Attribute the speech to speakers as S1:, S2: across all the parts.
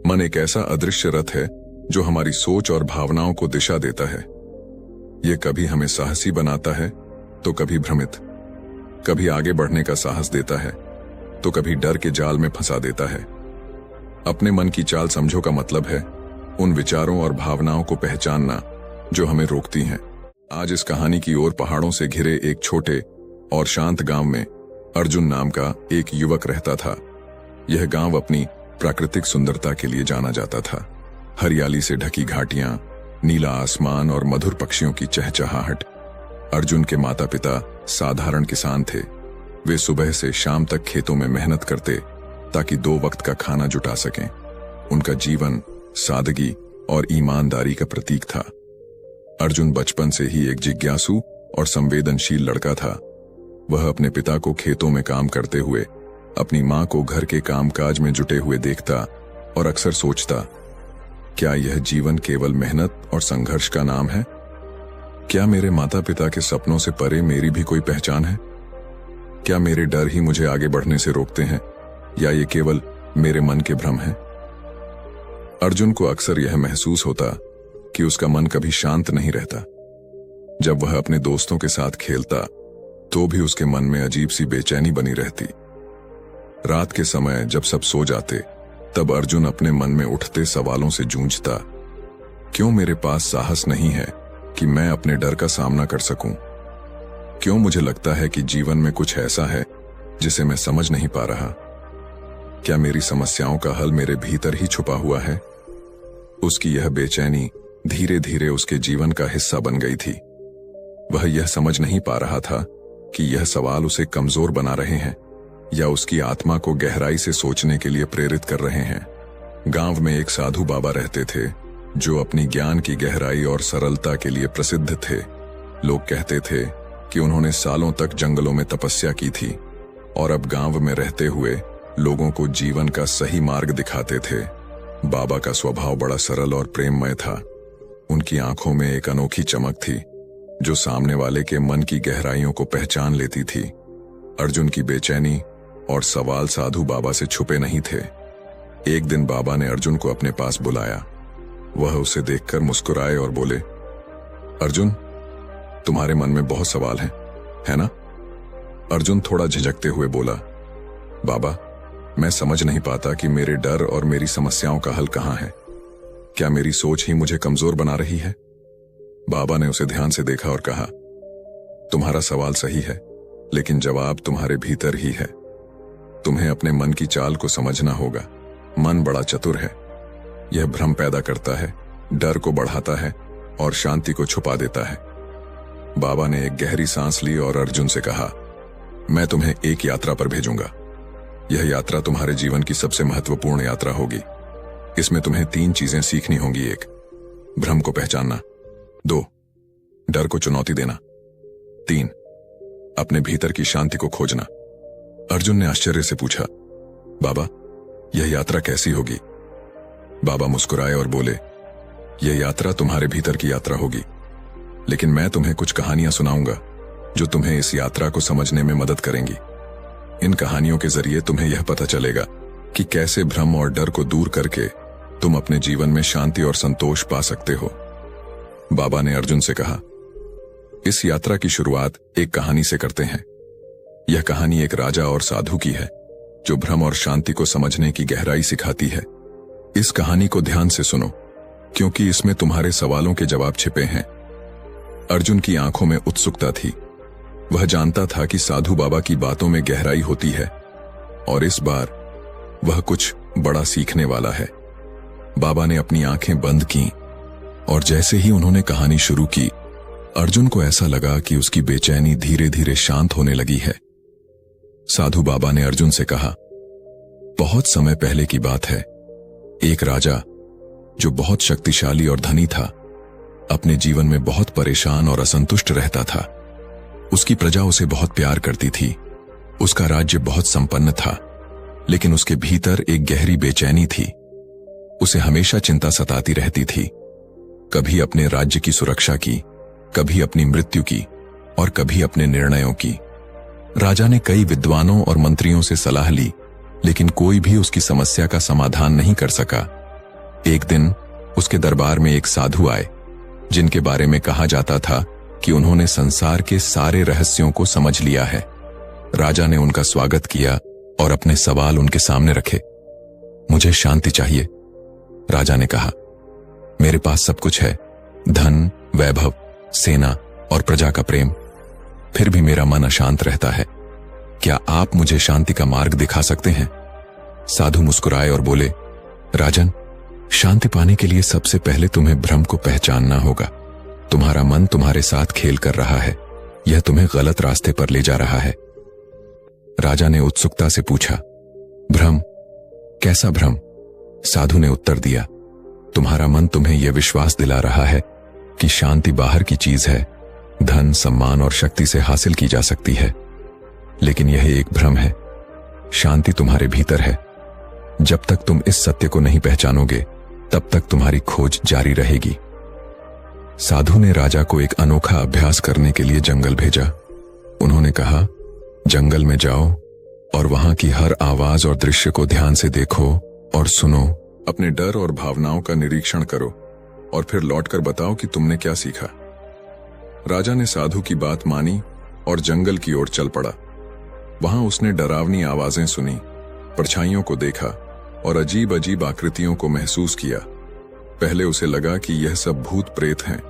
S1: मन एक ऐसा अदृश्य रथ है जो हमारी सोच और भावनाओं को दिशा देता है। ये कभी हमें साहसी बनाता है तो कभी भ्रमित, कभी आगे बढ़ने का साहस देता है तो कभी डर के जाल में फंसा देता है। अपने मन की चाल समझो का मतलब है उन विचारों और भावनाओं को पहचानना जो हमें रोकती हैं। आज इस कहानी की ओर पहाड़ों से घिरे एक छोटे और शांत गांव में अर्जुन नाम का एक युवक रहता था। यह गांव अपनी प्राकृतिक सुंदरता के लिए जाना जाता था। हरियाली से ढकी घाटियां, नीला आसमान और मधुर पक्षियों की चहचहाहट। अर्जुन के माता पिता साधारण किसान थे। वे सुबह से शाम तक खेतों में मेहनत करते ताकि 2 वक्त का खाना जुटा सकें। उनका जीवन सादगी और ईमानदारी का प्रतीक था। अर्जुन बचपन से ही एक जिज्ञासु और संवेदनशील लड़का था। वह अपने पिता को खेतों में काम करते हुए, अपनी मां को घर के कामकाज में जुटे हुए देखता और अक्सर सोचता, क्या यह जीवन केवल मेहनत और संघर्ष का नाम है? क्या मेरे माता पिता के सपनों से परे मेरी भी कोई पहचान है? क्या मेरे डर ही मुझे आगे बढ़ने से रोकते हैं या ये केवल मेरे मन के भ्रम हैं? अर्जुन को अक्सर यह महसूस होता कि उसका मन कभी शांत नहीं रहता। जब वह अपने दोस्तों के साथ खेलता तो भी उसके मन में अजीब सी बेचैनी बनी रहती। रात के समय जब सब सो जाते तब अर्जुन अपने मन में उठते सवालों से जूझता। क्यों मेरे पास साहस नहीं है कि मैं अपने डर का सामना कर सकूं? क्यों मुझे लगता है कि जीवन में कुछ ऐसा है जिसे मैं समझ नहीं पा रहा? क्या मेरी समस्याओं का हल मेरे भीतर ही छुपा हुआ है? उसकी यह बेचैनी धीरे धीरे उसके जीवन का हिस्सा बन गई थी। वह यह समझ नहीं पा रहा था कि यह सवाल उसे कमजोर बना रहे हैं या उसकी आत्मा को गहराई से सोचने के लिए प्रेरित कर रहे हैं। गांव में एक साधु बाबा रहते थे जो अपनी ज्ञान की गहराई और सरलता के लिए प्रसिद्ध थे। लोग कहते थे कि उन्होंने सालों तक जंगलों में तपस्या की थी और अब गांव में रहते हुए लोगों को जीवन का सही मार्ग दिखाते थे। बाबा का स्वभाव बड़ा सरल और प्रेममय था। उनकी आंखों में एक अनोखी चमक थी जो सामने वाले के मन की गहराइयों को पहचान लेती थी। अर्जुन की बेचैनी और सवाल साधु बाबा से छुपे नहीं थे। एक दिन बाबा ने अर्जुन को अपने पास बुलाया। वह उसे देखकर मुस्कुराए और बोले, अर्जुन, तुम्हारे मन में बहुत सवाल हैं, है ना? अर्जुन थोड़ा झिझकते हुए बोला, बाबा, मैं समझ नहीं पाता कि मेरे डर और मेरी समस्याओं का हल कहाँ है। क्या मेरी सोच ही मुझे कमजोर बना रही है? बाबा ने उसे ध्यान से देखा और कहा, तुम्हारा सवाल सही है, लेकिन जवाब तुम्हारे भीतर ही है। तुम्हें अपने मन की चाल को समझना होगा। मन बड़ा चतुर है। यह भ्रम पैदा करता है, डर को बढ़ाता है और शांति को छुपा देता है। बाबा ने एक गहरी सांस ली और अर्जुन से कहा, मैं तुम्हें एक यात्रा पर भेजूंगा। यह यात्रा तुम्हारे जीवन की सबसे महत्वपूर्ण यात्रा होगी। इसमें तुम्हें 3 चीजें सीखनी होंगी। 1, भ्रम को पहचानना। 2, डर को चुनौती देना। 3, अपने भीतर की शांति को खोजना। अर्जुन ने आश्चर्य से पूछा, बाबा, यह यात्रा कैसी होगी? बाबा मुस्कुराए और बोले, यह यात्रा तुम्हारे भीतर की यात्रा होगी, लेकिन मैं तुम्हें कुछ कहानियां सुनाऊंगा जो तुम्हें इस यात्रा को समझने में मदद करेंगी। इन कहानियों के जरिए तुम्हें यह पता चलेगा कि कैसे भ्रम और डर को दूर करके तुम अपने जीवन में शांति और संतोष पा सकते हो। बाबा ने अर्जुन से कहा, इस यात्रा की शुरुआत एक कहानी से करते हैं। यह कहानी एक राजा और साधु की है जो भ्रम और शांति को समझने की गहराई सिखाती है। इस कहानी को ध्यान से सुनो, क्योंकि इसमें तुम्हारे सवालों के जवाब छिपे हैं। अर्जुन की आंखों में उत्सुकता थी। वह जानता था कि साधु बाबा की बातों में गहराई होती है और इस बार वह कुछ बड़ा सीखने वाला है। बाबा ने अपनी आंखें बंद की और जैसे ही उन्होंने कहानी शुरू की, अर्जुन को ऐसा लगा कि उसकी बेचैनी धीरे धीरे शांत होने लगी है। साधु बाबा ने अर्जुन से कहा, बहुत समय पहले की बात है। एक राजा जो बहुत शक्तिशाली और धनी था, अपने जीवन में बहुत परेशान और असंतुष्ट रहता था। उसकी प्रजा उसे बहुत प्यार करती थी। उसका राज्य बहुत संपन्न था, लेकिन उसके भीतर एक गहरी बेचैनी थी। उसे हमेशा चिंता सताती रहती थी, कभी अपने राज्य की सुरक्षा की, कभी अपनी मृत्यु की और कभी अपने निर्णयों की। राजा ने कई विद्वानों और मंत्रियों से सलाह ली, लेकिन कोई भी उसकी समस्या का समाधान नहीं कर सका।
S2: एक दिन उसके दरबार में एक साधु आए, जिनके बारे में कहा जाता था कि उन्होंने संसार के सारे रहस्यों को समझ लिया है। राजा ने उनका स्वागत किया और अपने सवाल उनके सामने रखे। मुझे शांति चाहिए, राजा ने कहा। मेरे पास सब कुछ है, धन, वैभव, सेना और प्रजा का प्रेम, फिर भी मेरा मन अशांत रहता है। क्या आप मुझे शांति का मार्ग दिखा सकते हैं? साधु मुस्कुराए और बोले, राजन, शांति पाने के लिए सबसे पहले तुम्हें भ्रम को पहचानना होगा। तुम्हारा मन तुम्हारे साथ खेल कर रहा है, यह तुम्हें गलत रास्ते पर ले जा रहा है। राजा ने उत्सुकता से पूछा, भ्रम? कैसा भ्रम? साधु ने उत्तर दिया, तुम्हारा मन तुम्हें यह विश्वास दिला रहा है कि शांति बाहर की चीज है, धन, सम्मान और शक्ति से हासिल की जा सकती है, लेकिन यह एक भ्रम है। शांति तुम्हारे भीतर है। जब तक तुम इस सत्य को नहीं पहचानोगे, तब तक तुम्हारी खोज जारी रहेगी। साधु ने राजा को एक अनोखा अभ्यास करने के लिए जंगल भेजा। उन्होंने कहा, जंगल में जाओ और वहां की हर आवाज और दृश्य को ध्यान से देखो और सुनो।
S1: अपने डर और भावनाओं का निरीक्षण करो और फिर लौटकर बताओ कि तुमने क्या सीखा। राजा ने साधु की बात मानी और जंगल की ओर चल पड़ा। वहां उसने डरावनी आवाजें सुनी, परछाइयों को देखा और अजीब अजीब आकृतियों को महसूस किया। पहले उसे लगा कि यह सब भूत प्रेत हैं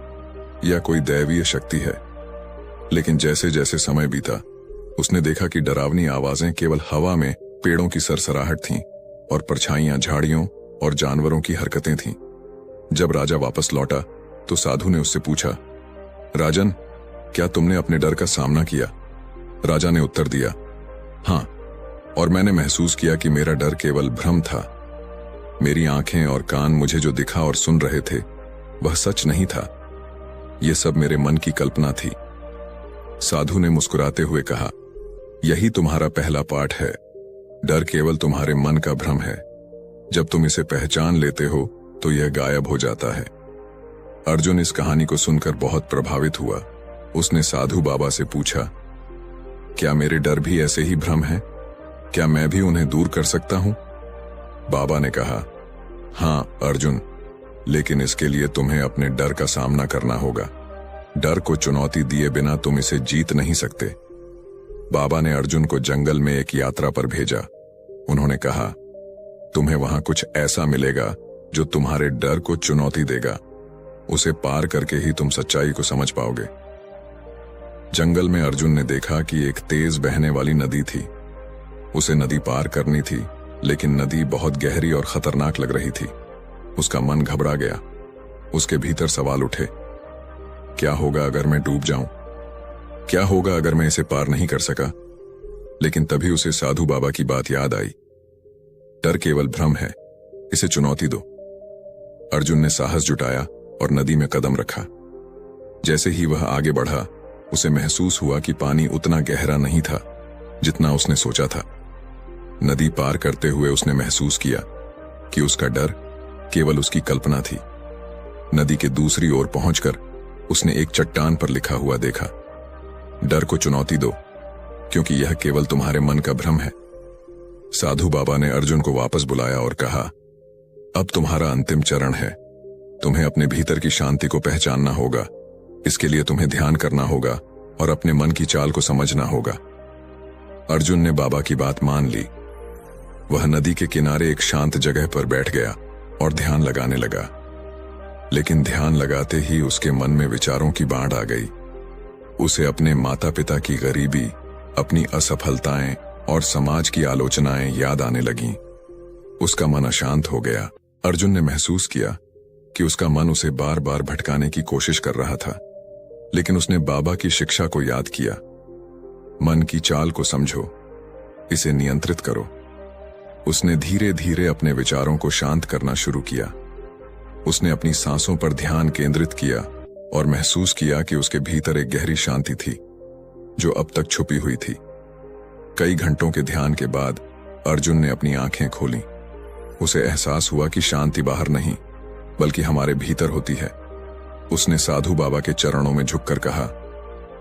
S1: या कोई दैवीय शक्ति है, लेकिन जैसे जैसे समय बीता, उसने देखा कि डरावनी आवाजें केवल हवा में पेड़ों की सरसराहट थीं और परछाइयां झाड़ियों और जानवरों की हरकतें थीं। जब राजा वापस लौटा तो साधु ने उससे पूछा, राजन, क्या तुमने अपने डर का सामना किया? राजा ने उत्तर दिया, हाँ, और मैंने महसूस किया कि मेरा डर केवल भ्रम था। मेरी आंखें और कान मुझे जो दिखा और सुन रहे थे वह सच नहीं था। यह सब मेरे मन की कल्पना थी। साधु ने मुस्कुराते हुए कहा, यही तुम्हारा पहला पाठ है। डर केवल तुम्हारे मन का भ्रम है। जब तुम इसे पहचान लेते हो तो यह गायब हो जाता है। अर्जुन इस कहानी को सुनकर बहुत प्रभावित हुआ। उसने साधु बाबा से पूछा, क्या मेरे डर भी ऐसे ही भ्रम हैं? क्या मैं भी उन्हें दूर कर सकता हूं? बाबा ने कहा, हां अर्जुन, लेकिन इसके लिए तुम्हें अपने डर का सामना करना होगा। डर को चुनौती दिए बिना तुम इसे जीत नहीं सकते। बाबा ने अर्जुन को जंगल में एक यात्रा पर भेजा। उन्होंने कहा, तुम्हें वहां कुछ ऐसा मिलेगा जो तुम्हारे डर को चुनौती देगा। उसे पार करके ही तुम सच्चाई को समझ पाओगे। जंगल में अर्जुन ने देखा कि एक तेज बहने वाली नदी थी। उसे नदी पार करनी थी, लेकिन नदी बहुत गहरी और खतरनाक लग रही थी। उसका मन घबरा गया। उसके भीतर सवाल उठे, क्या होगा अगर मैं डूब जाऊं? क्या होगा अगर मैं इसे पार नहीं कर सका? लेकिन तभी उसे साधु बाबा की बात याद आई। डर केवल भ्रम है, इसे चुनौती दो। अर्जुन ने साहस जुटाया और नदी में कदम रखा। जैसे ही वह आगे बढ़ा, उसे महसूस हुआ कि पानी उतना गहरा नहीं था जितना उसने सोचा था। नदी पार करते हुए उसने महसूस किया कि उसका डर केवल उसकी कल्पना थी। नदी के दूसरी ओर पहुंचकर उसने एक चट्टान पर लिखा हुआ देखा, डर को चुनौती दो, क्योंकि यह केवल तुम्हारे मन का भ्रम है। साधु बाबा ने अर्जुन को वापस बुलाया और कहा, अब तुम्हारा अंतिम चरण है। तुम्हें अपने भीतर की शांति को पहचानना होगा। इसके लिए तुम्हें ध्यान करना होगा और अपने मन की चाल को समझना होगा। अर्जुन ने बाबा की बात मान ली। वह नदी के किनारे एक शांत जगह पर बैठ गया और ध्यान लगाने लगा। लेकिन ध्यान लगाते ही उसके मन में विचारों की बाढ़ आ गई। उसे अपने माता पिता की गरीबी, अपनी असफलताएं और समाज की आलोचनाएं याद आने लगीं। उसका मन अशांत हो गया। अर्जुन ने महसूस किया कि उसका मन उसे बार बार भटकाने की कोशिश कर रहा था, लेकिन उसने बाबा की शिक्षा को याद किया, मन की चाल को समझो, इसे नियंत्रित करो। उसने धीरे धीरे अपने विचारों को शांत करना शुरू किया। उसने अपनी सांसों पर ध्यान केंद्रित किया और महसूस किया कि उसके भीतर एक गहरी शांति थी जो अब तक छुपी हुई थी। कई घंटों के ध्यान के बाद अर्जुन ने अपनी आंखें खोलीं। उसे एहसास हुआ कि शांति बाहर नहीं बल्कि हमारे भीतर होती है। उसने साधु बाबा के चरणों में झुककर कहा,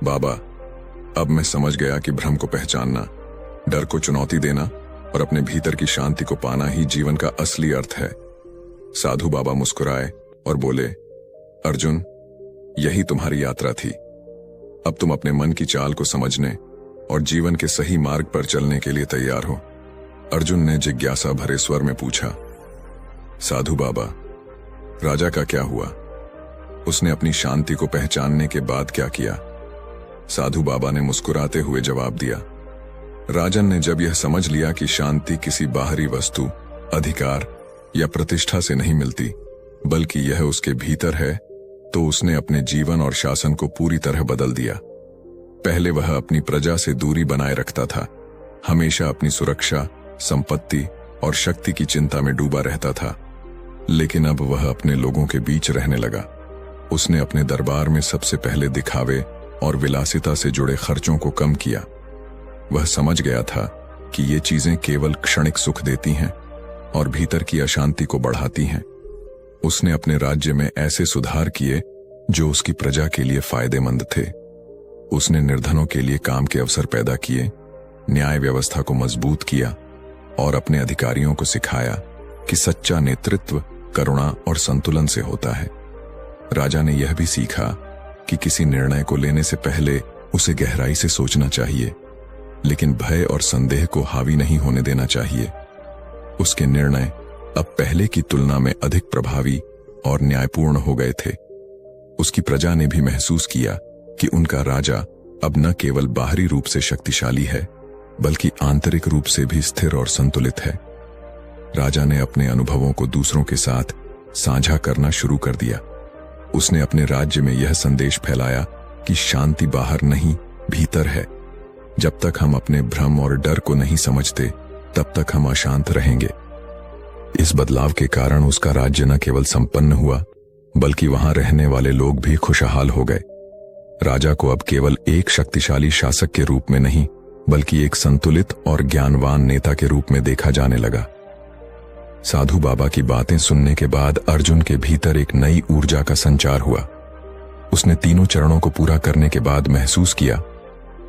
S1: बाबा, अब मैं समझ गया कि भ्रम को पहचानना, डर को चुनौती देना और अपने भीतर की शांति को पाना ही जीवन का असली अर्थ है। साधु बाबा मुस्कुराए और बोले, अर्जुन, यही तुम्हारी यात्रा थी। अब तुम अपने मन की चाल को समझने और जीवन के सही मार्ग पर चलने के लिए तैयार हो। अर्जुन ने जिज्ञासा भरे स्वर में पूछा, साधु बाबा, राजा का क्या हुआ? उसने अपनी शांति को पहचानने के बाद क्या किया? साधु बाबा ने मुस्कुराते हुए जवाब दिया, राजन ने जब यह समझ लिया कि शांति किसी बाहरी वस्तु, अधिकार या प्रतिष्ठा से नहीं मिलती, बल्कि यह उसके भीतर है, तो उसने अपने जीवन और शासन को पूरी तरह बदल दिया। पहले वह अपनी प्रजा से दूरी बनाए रखता था, हमेशा अपनी सुरक्षा, संपत्ति और शक्ति की चिंता में डूबा रहता था। लेकिन अब वह अपने लोगों के बीच रहने लगा। उसने अपने दरबार में सबसे पहले दिखावे और विलासिता से जुड़े खर्चों को कम किया। वह समझ गया था कि ये चीजें केवल क्षणिक सुख देती हैं और भीतर की अशांति को बढ़ाती हैं। उसने अपने राज्य में ऐसे सुधार किए जो उसकी प्रजा के लिए फायदेमंद थे। उसने निर्धनों के लिए काम के अवसर पैदा किए, न्याय व्यवस्था को मजबूत किया और अपने अधिकारियों को सिखाया कि सच्चा नेतृत्व करुणा और संतुलन से होता है। राजा ने यह भी सीखा कि किसी निर्णय को लेने से पहले उसे गहराई से सोचना चाहिए, लेकिन भय और संदेह को हावी नहीं होने देना चाहिए। उसके निर्णय अब पहले की तुलना में अधिक प्रभावी और न्यायपूर्ण हो गए थे। उसकी प्रजा ने भी महसूस किया कि उनका राजा अब न केवल बाहरी रूप से शक्तिशाली है, बल्कि आंतरिक रूप से भी स्थिर और संतुलित है। राजा ने अपने अनुभवों को दूसरों के साथ साझा करना शुरू कर दिया। उसने अपने राज्य में यह संदेश फैलाया कि शांति बाहर नहीं, भीतर है। जब तक हम अपने भ्रम और डर को नहीं समझते, तब तक हम अशांत रहेंगे। इस बदलाव के कारण उसका राज्य न केवल संपन्न हुआ, बल्कि वहां रहने वाले लोग भी खुशहाल हो गए। राजा को अब केवल एक शक्तिशाली शासक के रूप में नहीं, बल्कि एक संतुलित और ज्ञानवान नेता के रूप में देखा जाने लगा। साधु बाबा की बातें सुनने के बाद अर्जुन के भीतर एक नई ऊर्जा का संचार हुआ। उसने तीनों चरणों को पूरा करने के बाद महसूस किया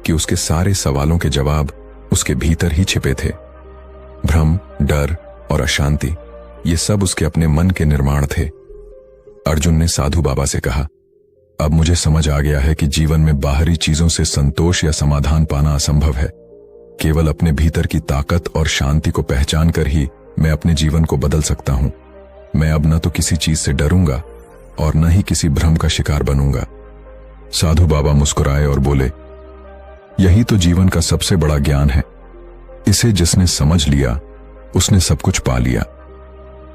S1: कि उसके सारे सवालों के जवाब उसके भीतर ही छिपे थे। भ्रम, डर और अशांति, ये सब उसके अपने मन के निर्माण थे। अर्जुन ने साधु बाबा से कहा, अब मुझे समझ आ गया है कि जीवन में बाहरी चीजों से संतोष या समाधान पाना असंभव है। केवल अपने भीतर की ताकत और शांति को पहचान कर ही मैं अपने जीवन को बदल सकता हूं। मैं अब न तो किसी चीज से डरूंगा और न ही किसी भ्रम का शिकार बनूंगा। साधु बाबा मुस्कुराए और बोले, यही तो जीवन का सबसे बड़ा ज्ञान है। इसे जिसने समझ लिया, उसने सब कुछ पा लिया।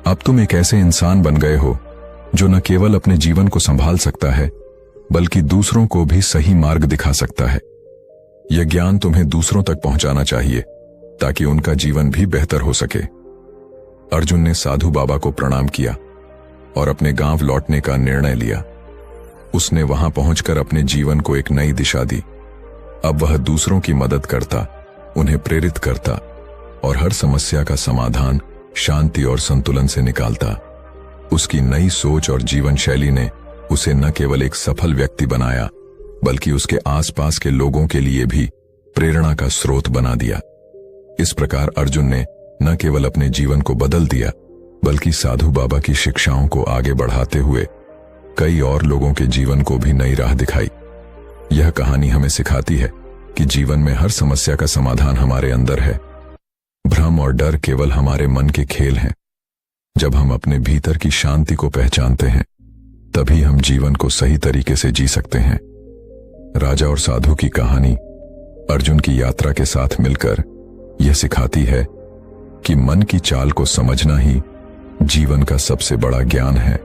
S1: अब तुम एक ऐसे इंसान बन गए हो जो न केवल अपने जीवन को संभाल सकता है, बल्कि दूसरों को भी सही मार्ग दिखा सकता है। यह ज्ञान तुम्हें दूसरों तक पहुंचाना चाहिए ताकि उनका जीवन भी बेहतर हो सके। अर्जुन ने साधु बाबा को प्रणाम किया और अपने गांव लौटने का निर्णय लिया। उसने वहां पहुंचकर अपने जीवन को एक नई दिशा दी। अब वह दूसरों की मदद करता, उन्हें प्रेरित करता और हर समस्या का समाधान शांति और संतुलन से निकालता। उसकी नई सोच और जीवन शैली ने उसे न केवल एक सफल व्यक्ति बनाया, बल्कि उसके आसपास के लोगों के लिए भी प्रेरणा का स्रोत बना दिया। इस प्रकार अर्जुन ने न केवल अपने जीवन को बदल दिया, बल्कि साधु बाबा की शिक्षाओं को आगे बढ़ाते हुए कई और लोगों के जीवन को भी नई राह दिखाई। यह कहानी हमें सिखाती है कि जीवन में हर समस्या का समाधान हमारे अंदर है। भ्रम और डर केवल हमारे मन के खेल हैं। जब हम अपने भीतर की शांति को पहचानते हैं, तभी हम जीवन को सही तरीके से जी सकते हैं। राजा और साधु की कहानी अर्जुन की यात्रा के साथ मिलकर यह सिखाती है कि मन की चाल को समझना ही जीवन का सबसे बड़ा ज्ञान है।